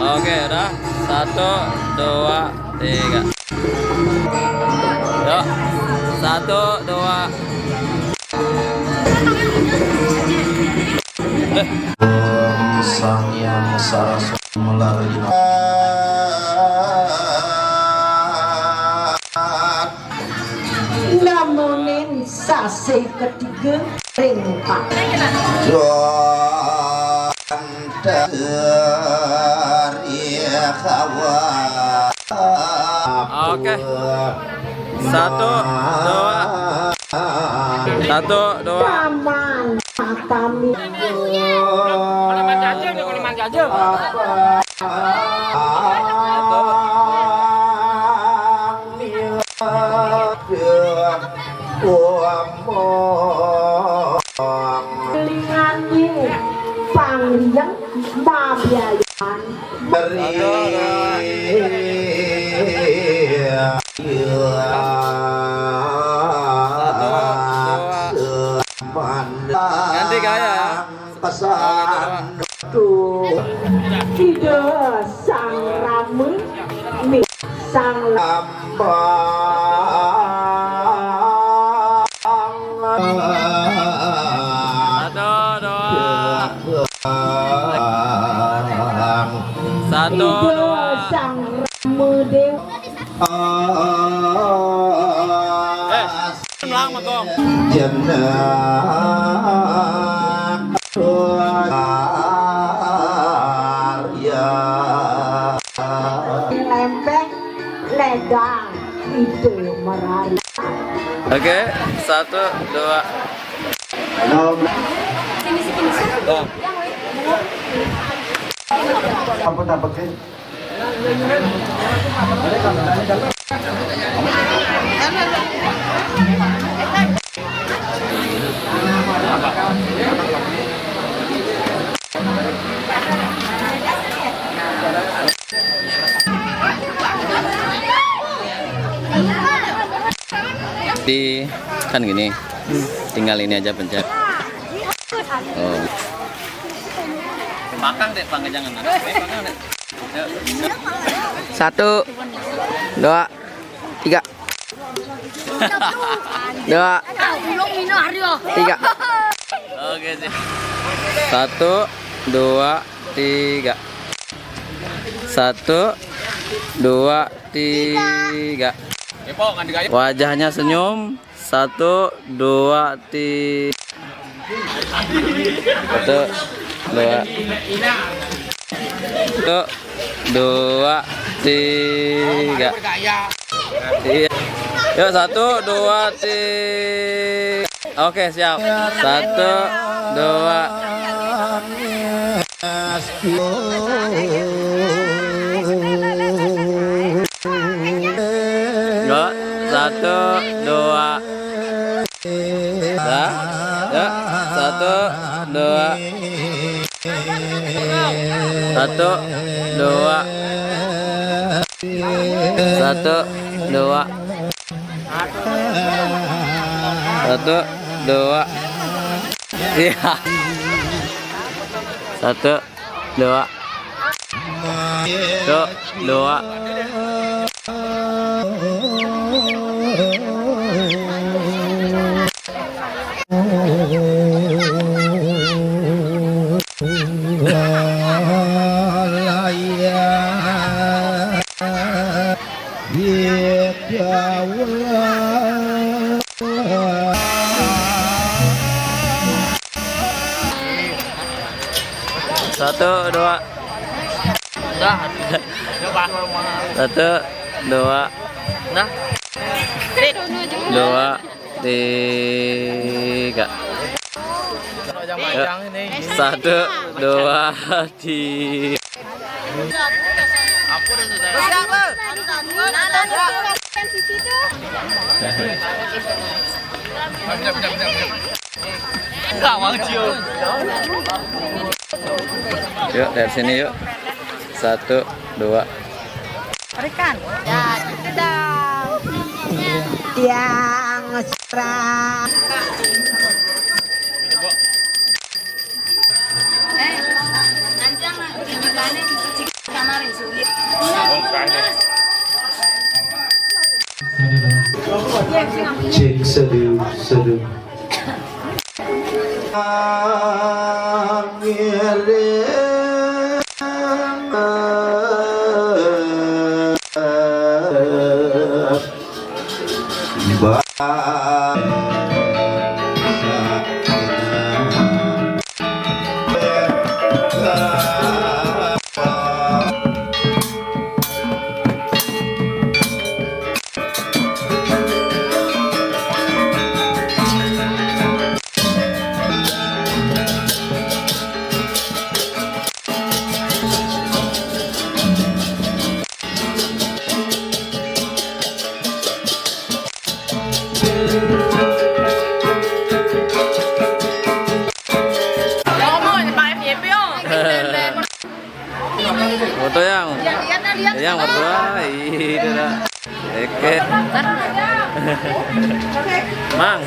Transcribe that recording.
Oke, udah. 1, 2, 3. Yuk. 1, 2. Sang Yang Saraswati melalui namunin sasi ketiga ring pak Oke. 1, 2. 1, 2. paman kami lingani pangjang mabiayan Ganti gaya ya. Pesan tidak sang ramu mi sang Satu, dua. sang ramu dew Lang mà con. lempeng ledang itu merari Oke, 1, 2. apa dapat kan? Di kan gini. Tinggal ini aja pencet. Oh. Makan deh, Bang, jangan. Makan deh. 1, 2, 3. 2, 3. Oke sih. 1, 2, 3. 1, 2, 3. Wajahnya senyum. 1, 2, 3. 1, 2. 1, 2, 3. Iya. Yuk 1, 2, 3. Oke, siap. 1, 2. Yuk, 1, 2. Dah. Yuk, 1, 2. 1, 2. 1, 2. 1, 2. Iya. 1, 2. 1, 2. Satu, dua. Dah. Satu, dua. Nah. 2, 3. 1, 2, 3. Yuk dari sini yuk. 1, 2. berikan ya gitu dong yang serang Cek seduh seduh. Foto yang berdua, itu dah. Oke. Mang.